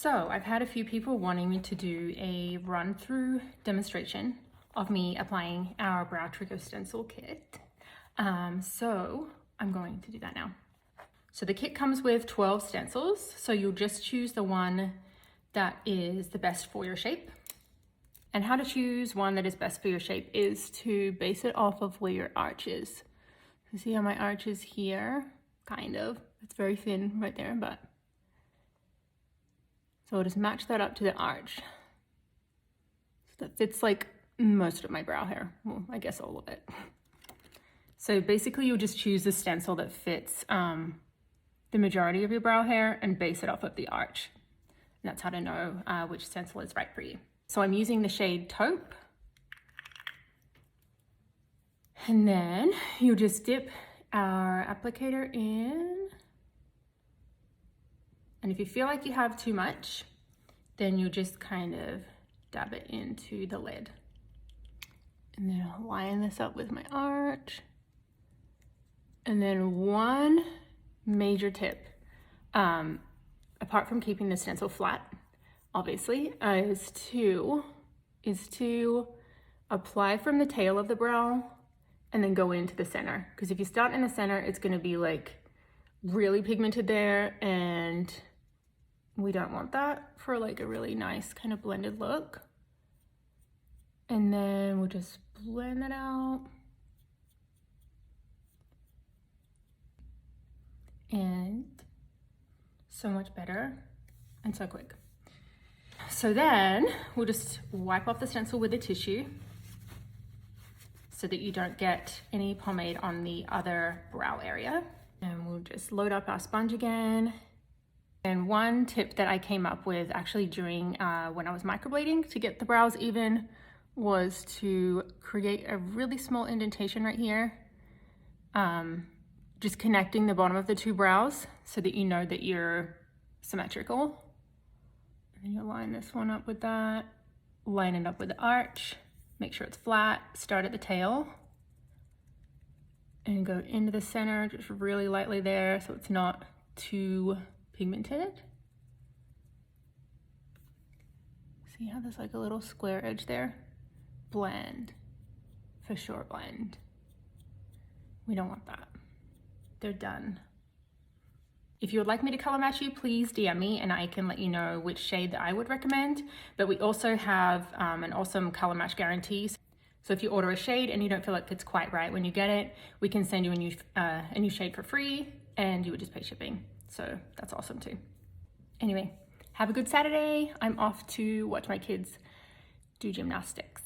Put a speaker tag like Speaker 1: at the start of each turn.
Speaker 1: So I've had a few people wanting me to do a run-through demonstration of me applying our Brow Trigger stencil kit. So I'm going to do that now. So the kit comes with 12 stencils, so you'll just choose the one that is the best for your shape. And how to choose one that is best for your shape is to base it off of where your arch is. You see how my arch is here? Kind of. It's very thin right there, but so I'll just match that up to the arch. So that fits like most of my brow hair. Well, I guess all of it. So basically you'll just choose the stencil that fits the majority of your brow hair and base it off of the arch. And that's how to know which stencil is right for you. So I'm using the shade Taupe. And then you just dip our applicator in. And if you feel like you have too much, then you just kind of dab it into the lid. And then I'll line this up with my arch. And then one major tip, apart from keeping the stencil flat, obviously, is to apply from the tail of the brow and then go into the center. Because if you start in the center, it's gonna be like really pigmented there, and we don't want that for like a really nice kind of blended look. And then we'll just blend that out. And so much better and so quick. So then we'll just wipe off the stencil with a tissue so that you don't get any pomade on the other brow area. And we'll just load up our sponge again. And one tip that I came up with actually during when I was microblading to get the brows even was to create a really small indentation right here. Just connecting the bottom of the two brows so that you know that you're symmetrical. And you line this one up with that, line it up with the arch, make sure it's flat, start at the tail, and go into the center just really lightly there so it's not too pigmented. See how there's like a little square edge there? Blend, for sure blend. We don't want that. They're done. If you would like me to color match you, please DM me and I can let you know which shade that I would recommend. But we also have an awesome color match guarantee. So if you order a shade and you don't feel like it's quite right when you get it, we can send you a new shade for free and you would just pay shipping. So that's awesome too. Anyway, have a good Saturday. I'm off to watch my kids do gymnastics.